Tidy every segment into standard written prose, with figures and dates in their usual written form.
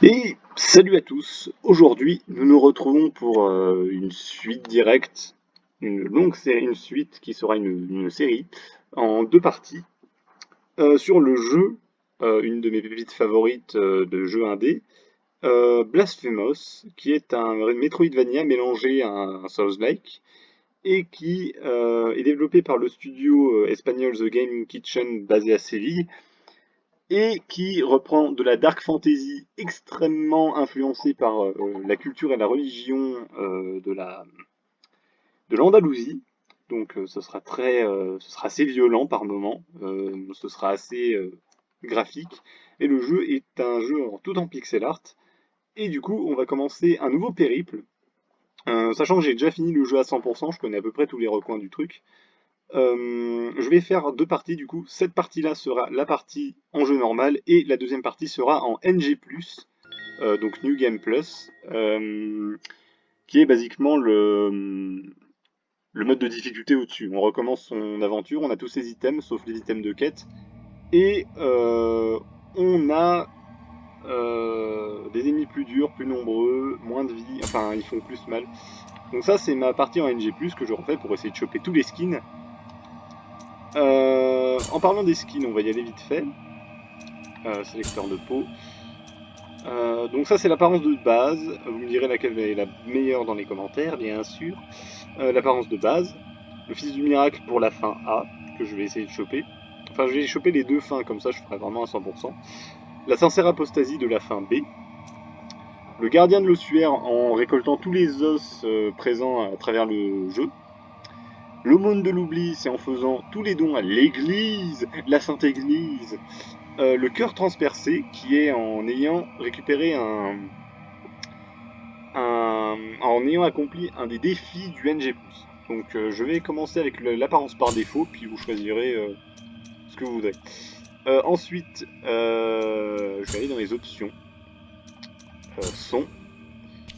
Et salut à tous, aujourd'hui nous nous retrouvons pour une suite directe, une longue série, une suite qui sera une série en deux parties sur le jeu, une de mes pépites favorites de jeu indé, Blasphemous, qui est un Metroidvania mélangé à un Souls-like et qui est développé par le studio espagnol The Game Kitchen basé à Séville et qui reprend de la dark fantasy extrêmement influencée par la culture et la religion de l'Andalousie. Donc ce sera assez violent par moments, ce sera assez graphique. Et le jeu est un jeu tout en pixel art. Et du coup, on va commencer un nouveau périple. Sachant que j'ai déjà fini le jeu à 100%, je connais à peu près tous les recoins du truc. Je vais faire deux parties du coup. Cette partie-là sera la partie en jeu normal et la deuxième partie sera en NG+, donc New Game Plus, qui est basiquement le mode de difficulté au-dessus. On recommence son aventure, on a tous ses items sauf les items de quête et on a des ennemis plus durs, plus nombreux, moins de vie, enfin ils font plus mal. Donc ça c'est ma partie en NG+, que je refais pour essayer de choper tous les skins. En parlant des skins, on va y aller vite fait. Sélecteur de peau. Donc ça c'est l'apparence de base. Vous me direz laquelle est la meilleure dans les commentaires, bien sûr. L'apparence de base. Le fils du miracle pour la fin A, que je vais essayer de choper. Enfin, je vais choper les deux fins, comme ça je ferai vraiment à 100%. La sincère apostasie de la fin B. Le gardien de l'ossuaire en récoltant tous les os présents à travers le jeu. L'aumône de l'oubli, c'est en faisant tous les dons à l'église, la sainte église. Le cœur transpercé, qui est en ayant récupéré en ayant accompli un des défis du NG+. Donc je vais commencer avec l'apparence par défaut, puis vous choisirez ce que vous voudrez. Ensuite, je vais aller dans les options. Son.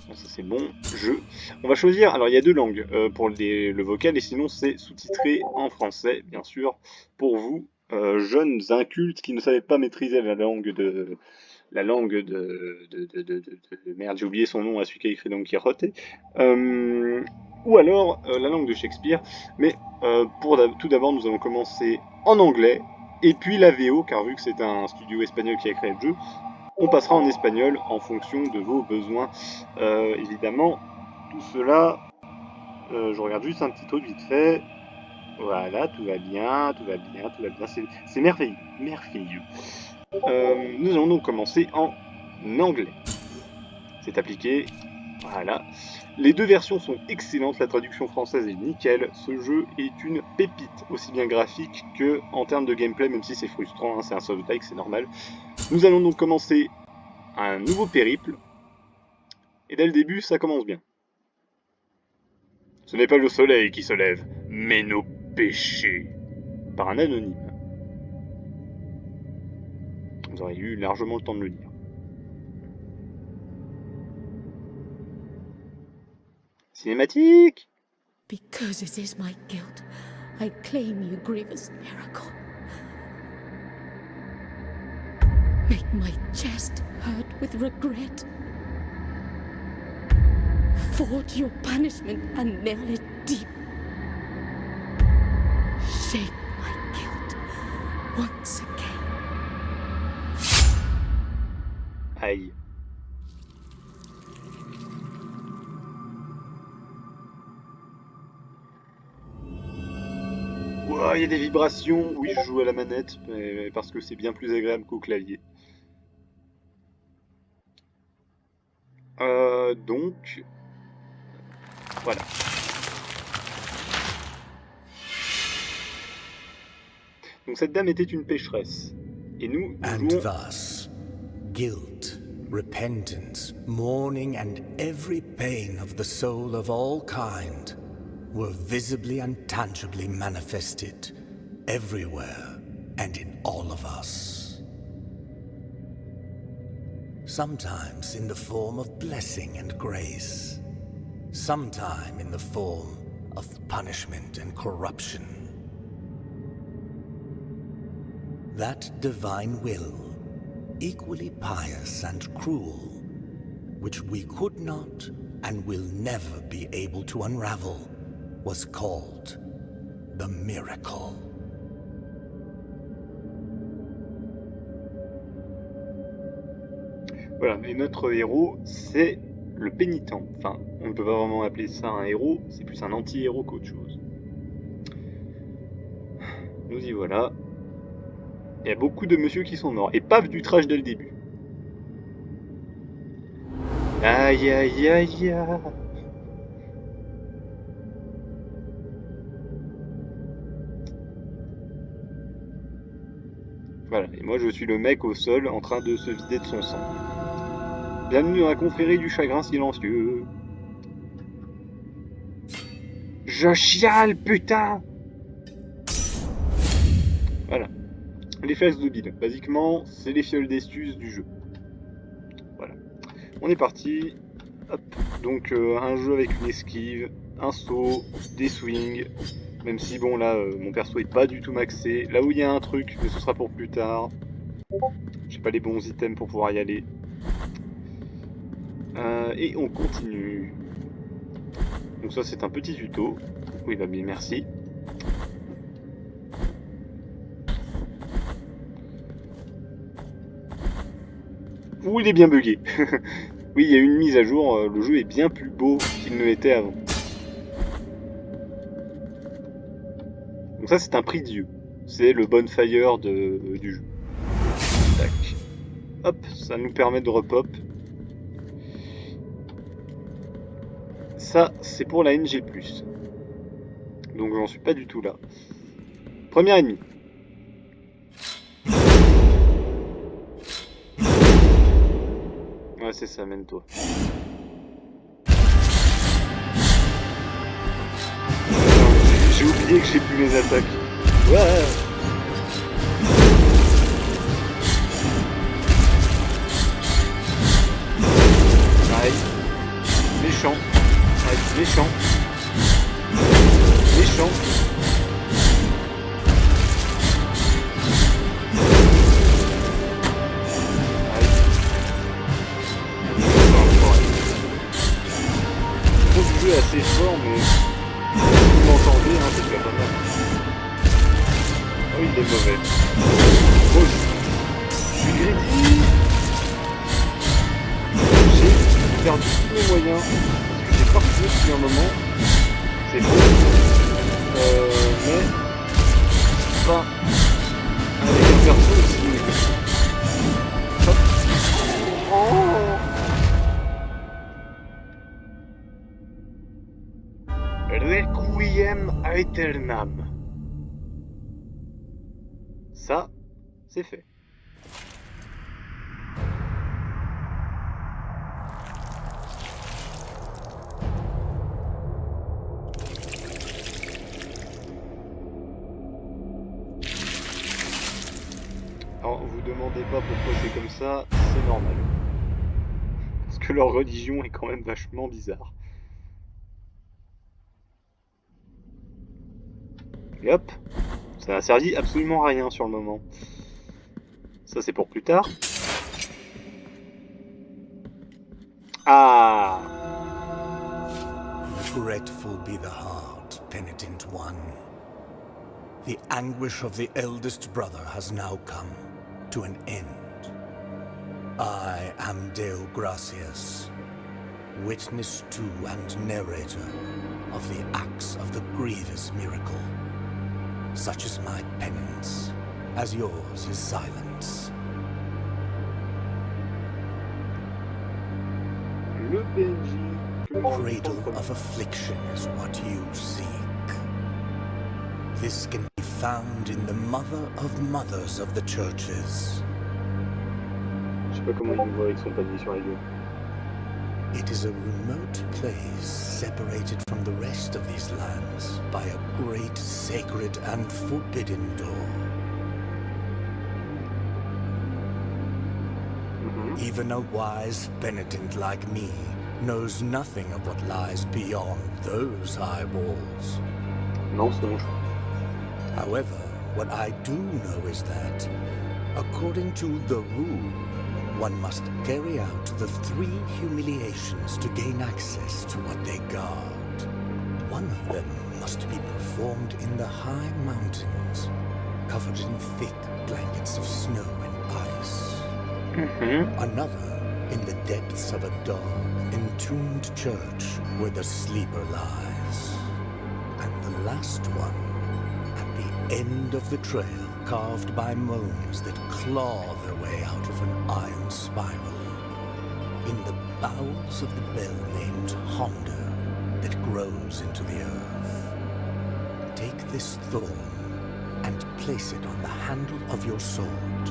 Bon, ça c'est bon. Jeu. On va choisir. Alors il y a deux langues pour le vocal, et sinon c'est sous-titré en français, bien sûr, pour vous, jeunes incultes qui ne savaient pas maîtriser merde, j'ai oublié son nom à celui qui a écrit Don Quixote. Ou alors la langue de Shakespeare. Mais tout d'abord, nous allons commencer en anglais, et puis la VO, car vu que c'est un studio espagnol qui a créé le jeu, on passera en espagnol en fonction de vos besoins. Évidemment, tout cela, je regarde juste un petit truc vite fait. Voilà, tout va bien, tout va bien, tout va bien. C'est merveilleux, merveilleux. Nous allons donc commencer en anglais. C'est appliqué. Voilà. Les deux versions sont excellentes, la traduction française est nickel. Ce jeu est une pépite, aussi bien graphique que en termes de gameplay, même si c'est frustrant, hein, c'est un Souls-like, c'est normal. Nous allons donc commencer un nouveau périple. Et dès le début, ça commence bien. Ce n'est pas le soleil qui se lève, mais nos péchés. Par un anonyme. Vous auriez eu largement le temps de le lire. Cinématique. Because it is my guilt, I claim you, grievous miracle. Make my chest hurt with regret. Forge your punishment and nail it deep. Shape my guilt once again. Aïe. Ouah, il y a des vibrations. Oui, je joue à la manette, mais parce que c'est bien plus agréable qu'au clavier. Donc, voilà. Donc cette dame était une pécheresse. Et nous And jouons... thus, guilt, repentance, mourning, and every pain of the soul of all kind were visibly and tangibly manifested everywhere and in all of us. Sometimes in the form of blessing and grace, sometime in the form of punishment and corruption. That divine will, equally pious and cruel, which we could not and will never be able to unravel, was called the Miracle. Voilà, et notre héros, c'est le pénitent. Enfin, on ne peut pas vraiment appeler ça un héros, c'est plus un anti-héros qu'autre chose. Nous y voilà. Il y a beaucoup de monsieur qui sont morts. Et paf, du trash dès le début. Aïe aïe aïe aïe. Voilà, et moi je suis le mec au sol en train de se vider de son sang. Bienvenue dans la confrérie du chagrin silencieux. Je chiale, putain! Voilà. Les fesses de Bill. Basiquement, c'est les fioles d'astuce du jeu. Voilà. On est parti. Hop. Donc, un jeu avec une esquive, un saut, des swings. Même si, bon, là, mon perso est pas du tout maxé. Là où il y a un truc, mais ce sera pour plus tard. J'ai pas les bons items pour pouvoir y aller. Et on continue. Donc ça, c'est un petit tuto. Oui, bah bien, merci. Ouh, il est bien bugué. Oui, il y a eu une mise à jour. Le jeu est bien plus beau qu'il ne l'était avant. Donc ça, c'est un prix de Dieu. C'est le bonfire du jeu. Tac. Hop, ça nous permet de repop. Ça, c'est pour la NG+. Donc j'en suis pas du tout là. Premier ennemi. Ouais, c'est ça, mène-toi. J'ai oublié que j'ai plus mes attaques. Ouais. Pareil. Méchant. Ouais, méchant. Méchant. Le jeu est assez fort, mais vous m'entendez, hein, c'est déjà pas mal. Oh, il est mauvais. Oh, je suis greedy. J'ai perdu tous mes moyens. Parce que j'ai pas reçu depuis un moment. C'est faux. Mais pas avec un perso aussi. Hop. Oh. Requiem aeternam. Ça, c'est fait. Alors, vous demandez pas pourquoi c'est comme ça, c'est normal. Parce que leur religion est quand même vachement bizarre. Et hop, ça n'a servi absolument à rien sur le moment. Ça c'est pour plus tard. Ah! Regretful be the heart, penitent one. The anguish of the eldest brother has now come to an end. I am Deo Gracias, witness to and narrator of the acts of the grievous miracle. Such is my penance, as yours is silence. Le PNJ. Cradle of affliction is what you seek. This can be found in the mother of mothers of the churches. Je sais pas comment il me voit avec son panier sur la gueule. It is a remote place separated from the rest of these lands by a great sacred and forbidden door. Even a wise penitent like me knows nothing of what lies beyond those high walls. Mensonge. However, what I do know is that, according to the rule, one must carry out the 3 humiliations to gain access to what they guard. One of them must be performed in the high mountains, covered in thick blankets of snow and ice. Another in the depths of a dark, entombed church where the sleeper lies. And the last one at the end of the trail, carved by moans that claw their way out of an iron spiral. In the bowels of the bell named Honda that grows into the earth. Take this thorn and place it on the handle of your sword.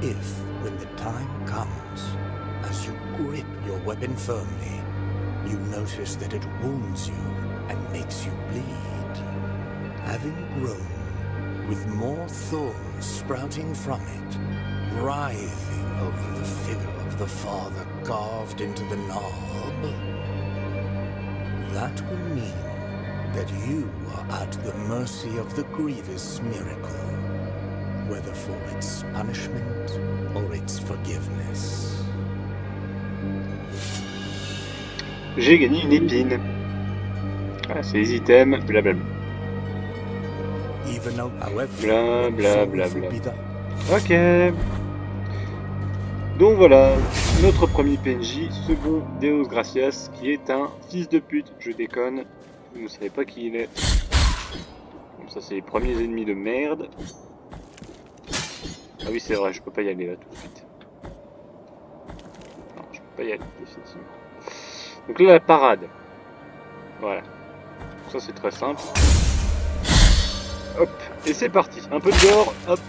If, when the time comes, as you grip your weapon firmly, you notice that it wounds you and makes you bleed, having grown with more thorns sprouting from it, writhing over the figure of the Father carved into the knob, that will mean that you are at the mercy of the grievous miracle, whether for its punishment or its forgiveness. J'ai gagné une épine. Voilà, c'est les items, blablabla. Blablabla. Ok. Donc voilà, notre premier PNJ, second Deus Gracias, qui est un fils de pute. Je déconne, vous ne savez pas qui il est. Comme ça, c'est les premiers ennemis de merde. Ah oui, c'est vrai, je peux pas y aller là tout de suite. Non, je peux pas y aller, définitivement. Donc là, la parade. Voilà. Ça, c'est très simple. Hop, et c'est parti. Un peu de gore, hop.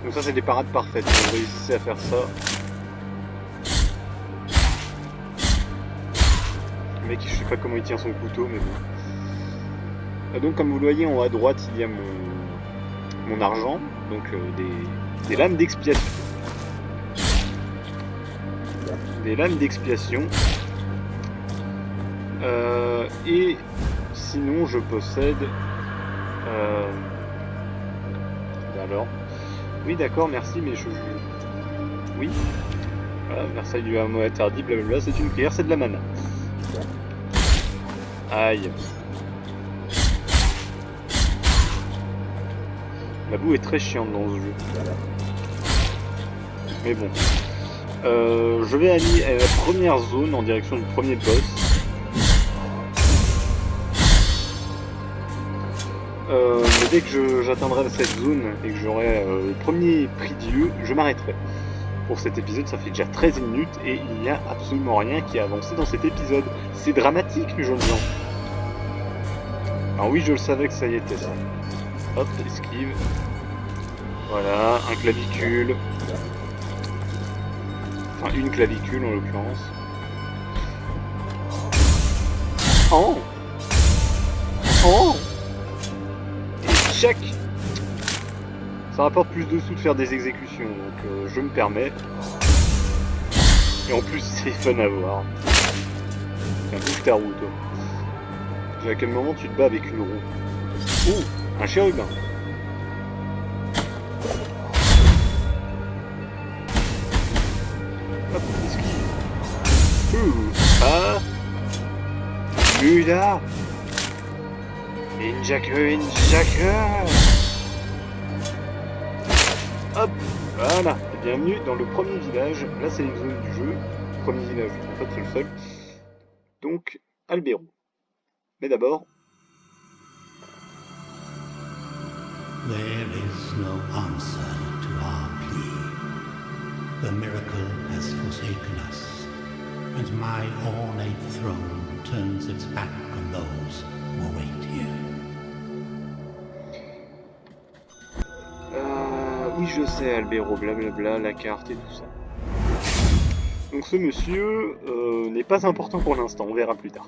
Donc ça, c'est des parades parfaites. Vous réussissez à faire ça. Le mec, je sais pas comment il tient son couteau, mais bon. Donc, comme vous le voyez, en haut à droite, il y a mon argent. Donc, des lames d'expiation. Des lames d'expiation. Et sinon, je possède... Alors... Oui, d'accord, merci, mais je... Oui. Voilà, Versailles du hameau interdit, blablabla, c'est une prière, c'est de la mana. Aïe. La boue est très chiante dans ce jeu. Mais bon. Je vais aller à la première zone en direction du premier boss. Mais dès que j'atteindrai cette zone et que j'aurai le premier prix Dieu, je m'arrêterai. Pour cet épisode, ça fait déjà 13 minutes et il n'y a absolument rien qui a avancé dans cet épisode. C'est dramatique, les jeunes gens. Alors oui, je le savais que ça y était, ça. Hop, esquive. Voilà, un clavicule. Enfin, une clavicule en l'occurrence. Oh! Oh! Check. Ça rapporte plus de sous de faire des exécutions, donc je me permets. Et en plus, c'est fun à voir. Tiens, bouge ta roue, toi. À quel moment tu te bats avec une roue? Oh, un chérubin. Hop, esquive. Ah. Mula. Injaku. Hop, voilà. Et bienvenue dans le premier village. Là, c'est les zones du jeu. Premier village, en fait, c'est le seul. Donc, Albero. Mais d'abord... There is no answer to our plea. The miracle has forsaken us, and my ornate throne turns its back on those who await here. Oui, je sais, Albero, blablabla, la carte et tout ça. Donc ce monsieur n'est pas important pour l'instant, on verra plus tard.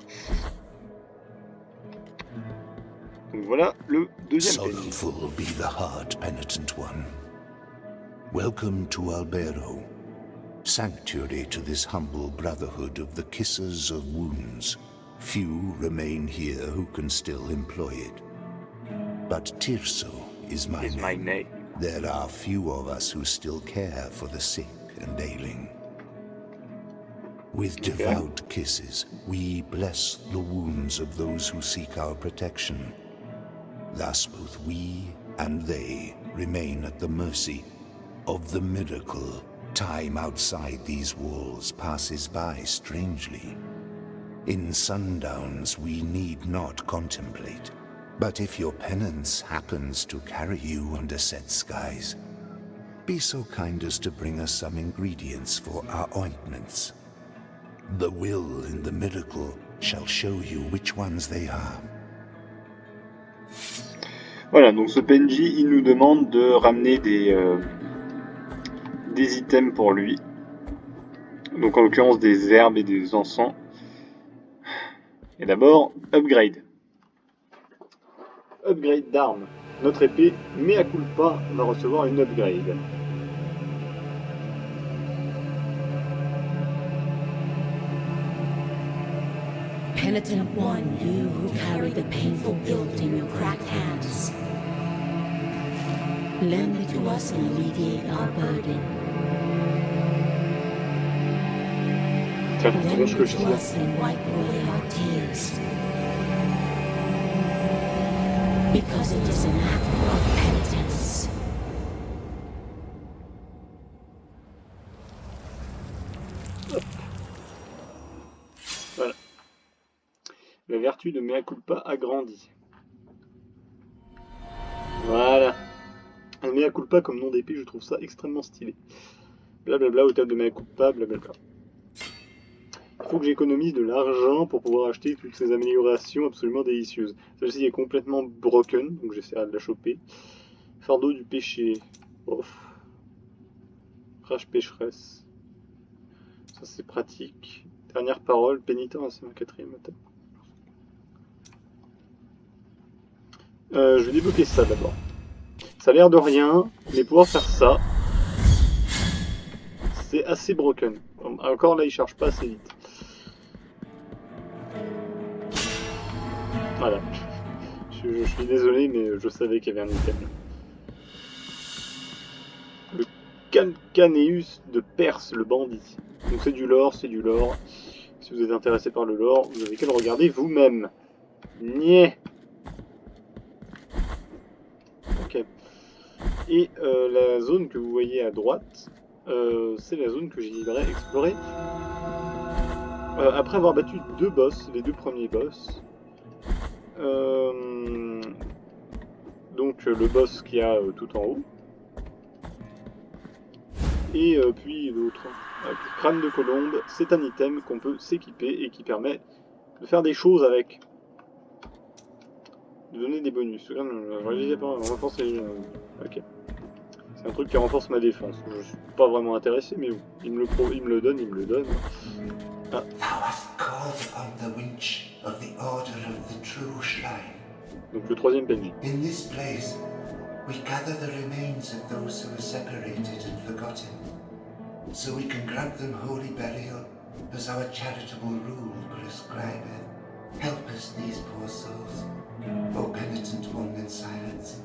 Donc voilà le deuxième PNJ. Sorrowful be the heart, penitent one. Welcome to Albero, sanctuary to this humble brotherhood of the kissers of wounds. Few remain here who can still employ it. But Tirso is my Is my name. name. There are few of us who still care for the sick and ailing. With devout kisses, we bless the wounds of those who seek our protection. Thus both we and they remain at the mercy of the miracle. Time outside these walls passes by strangely. In sundowns we need not contemplate. But if your penance happens to carry you under set skies, be so kind as to bring us some ingredients for our ointments. The will in the miracle shall show you which ones they are. Voilà, donc ce PNJ, il nous demande de ramener des items pour lui. Donc en l'occurrence des herbes et des encens. Et d'abord, upgrade. Upgrade d'armes. Notre épée, mea culpa, va recevoir une upgrade. Penitent one, you who carry the painful guilt in your cracked hands. Lend it to us and alleviate our burden. Tiens, Lend vois ce que it je to fais. us and wipe away our tears. Because it is an act of penitence. Voilà. La vertu de mea culpa agrandie. Voilà. Un mea culpa comme nom d'épée, je trouve ça extrêmement stylé. Blablabla, au table de mea culpa, blablabla. Il faut que j'économise de l'argent pour pouvoir acheter toutes ces améliorations absolument délicieuses. Celle-ci est complètement broken, donc j'essaierai de la choper. Fardeau du péché. Off. Rage pécheresse. Ça c'est pratique. Dernière parole, pénitent, c'est ma quatrième attaque. Je vais débloquer ça d'abord. Ça a l'air de rien, mais pouvoir faire ça, c'est assez broken. Encore là, il charge pas assez vite. Voilà. Je suis désolé, mais je savais qu'il y avait un item là. Le Calcaneus de Perse, le bandit. Donc c'est du lore, c'est du lore. Si vous êtes intéressé par le lore, vous avez qu'à le regarder vous-même. Niais. Ok. Et la zone que vous voyez à droite, c'est la zone que j'irai explorer. Après avoir battu deux boss, les deux premiers boss. Donc le boss qui a tout en haut. Et puis l'autre. Crâne de colombe, c'est un item qu'on peut s'équiper et qui permet de faire des choses avec. De donner des bonus. Renforce les... Ok. C'est un truc qui renforce ma défense. Je suis pas vraiment intéressé, mais bon. Il me le donne. Ah. Donc le troisième PNJ. In this place, we gather the remains of those who were separated and forgotten, so we can grant them holy burial as our charitable rule prescribeth. Help us, these poor souls, O penitent one in silence.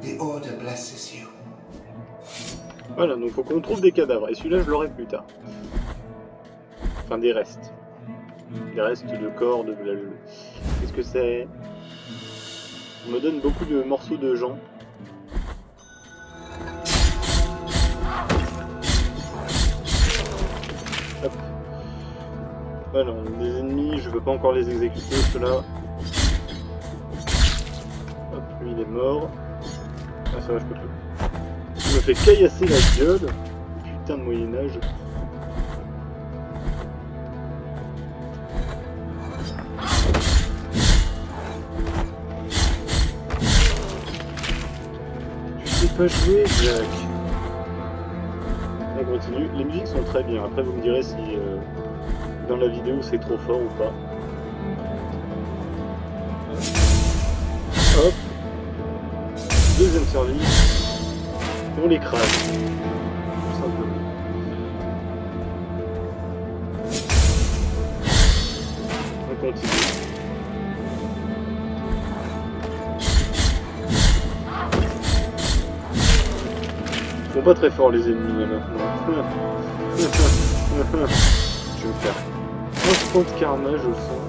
The order blesses you. Voilà, donc faut qu'on trouve des cadavres. Et celui-là, je l'aurai plus tard. Enfin, des restes. Des restes de corps, de... Qu'est-ce que c'est? On me donne beaucoup de morceaux de gens. Hop. Voilà, on a des ennemis, je veux pas encore les exécuter, ceux-là. Hop, lui il est mort. Ah ça va, je peux tout. Il me fait caillasser la gueule. Putain de Moyen-Âge. Pas jouer, Jack. On continue. Les musiques sont très bien. Après, vous me direz si dans la vidéo c'est trop fort ou pas. Hop. Deuxième service. On l'écrase. Tout simplement. On continue. sont pas très forts les ennemis là maintenant. Je vais me faire instant de karma, je le sens.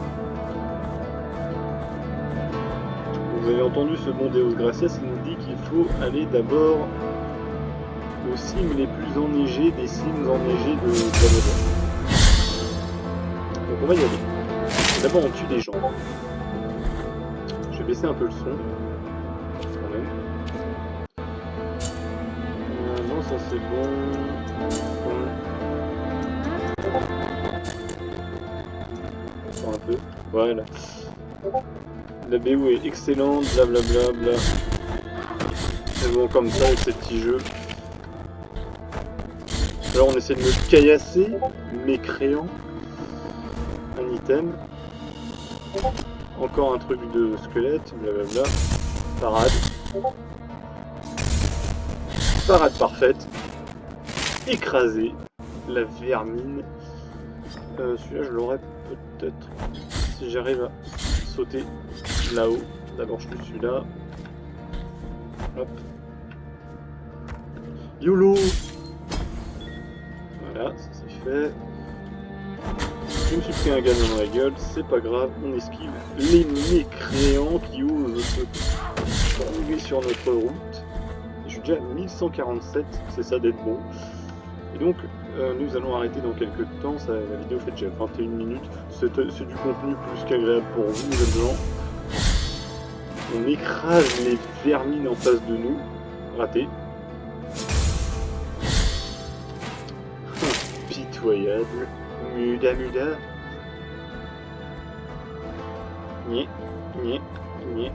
Vous avez entendu ce bon Deus Gracias, il nous dit qu'il faut aller d'abord aux cimes les plus enneigées des cimes enneigées de Canada. Donc on va y aller. D'abord on tue des gens. Je vais baisser un peu le son. Quand même. Non, ça c'est bon. Un peu. Voilà. La BO est excellente, blablabla. Bla. C'est bon comme ça avec ces petits jeux. Alors on essaie de me caillasser, mécréant. Un item. Encore un truc de squelette, blablabla. Parade. Parade parfaite. Écrasé. La vermine. Celui-là je l'aurais peut-être. Si j'arrive à sauter là-haut. D'abord je tue celui-là. Hop. YOLO! Voilà, ça c'est fait. Je me suis pris un gamin dans la gueule, c'est pas grave, on esquive les mécréants qui osent se trouver sur notre route. Je suis déjà à 1147, c'est ça d'être bon. Et donc, nous allons arrêter dans quelques temps, la vidéo fait déjà 21 minutes. C'est du contenu plus qu'agréable pour vous, les gens. On écrase les vermines en face de nous. Raté. Pitoyable. Muda muda. Niais, niais, niais.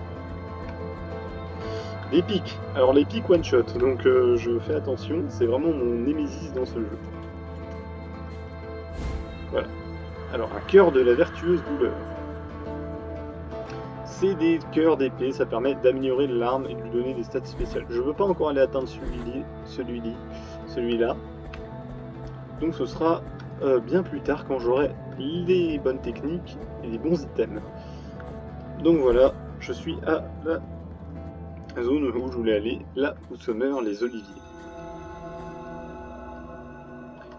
Des pics. Alors les pics one shot, donc je fais attention, c'est vraiment mon némésis dans ce jeu. Voilà. Alors un cœur de la vertueuse douleur. C'est des cœurs d'épée, ça permet d'améliorer l'arme et de lui donner des stats spéciales. Je veux pas encore aller atteindre celui-là. Donc ce sera bien plus tard quand j'aurai les bonnes techniques et les bons items. Donc voilà, je suis à la zone où je voulais aller, là où se meurent les oliviers.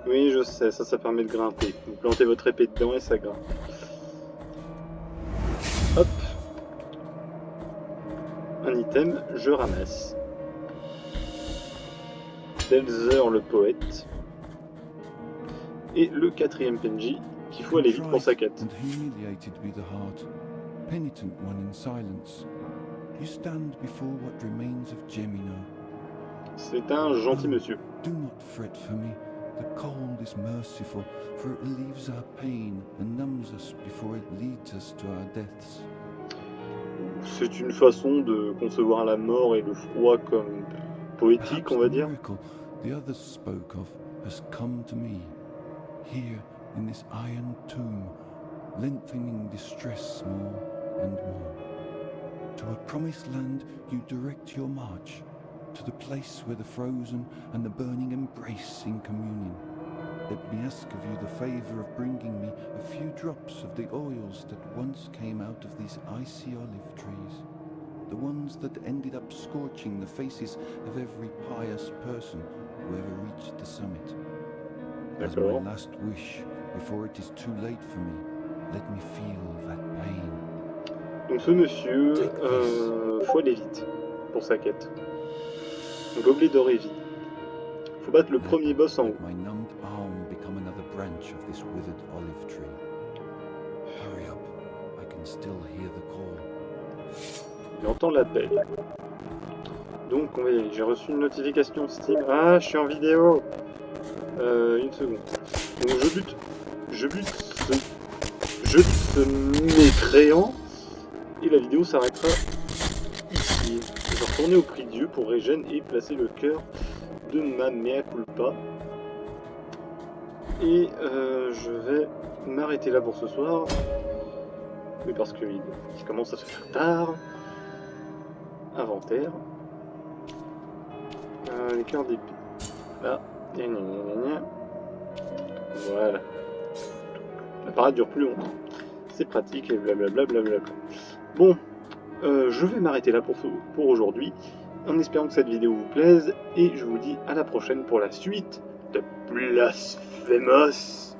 Oui, je sais, ça permet de grimper. Vous plantez votre épée dedans et ça grimpe. Hop. Un item, je ramasse. Delzer le poète. Et le quatrième PNJ, qu'il faut aller vite pour sa quête. Penitent one in silence, you stand before what remains of Gemino. C'est un gentil monsieur. Do not fret for me. The cold is merciful, for it relieves our pain and numbs us before it leads us to our deaths. C'est une façon de concevoir la mort et le froid comme poétique, on va dire. The others spoke of has come to me, here in this iron tomb, lengthening distress more and more. To a promised land you direct your march, to the place where the frozen and the burning embrace in communion. Let me ask of you the favour of bringing me a few drops of the oils that once came out of these icy olive trees, the ones that ended up scorching the faces of every pious person who ever reached the summit. As my last wish, before it is too late for me, let me feel that pain. Donc ce monsieur, faut aller vite pour sa quête. Un gobelet d'or et vie. Faut battre le premier boss en haut. My numbed arm become another branch of this withered olive tree. Hurry up, I can still hear the call. Il entend l'appel. Donc on va y aller. J'ai reçu une notification Steam. Ah, je suis en vidéo. Une seconde. Donc je bute ce mécréant. Et la vidéo s'arrêtera ici. Je vais retourner au prix Dieu pour régène et placer le cœur de ma mea culpa. Et je vais m'arrêter là pour ce soir. Oui, parce que il commence à se faire tard. Inventaire. Les cœurs d'épée. Là. Voilà. La parade dure plus longtemps. C'est pratique et blablabla. Bon, je vais m'arrêter là pour aujourd'hui. en espérant que cette vidéo vous plaise, et je vous dis à la prochaine pour la suite de Blasphemous.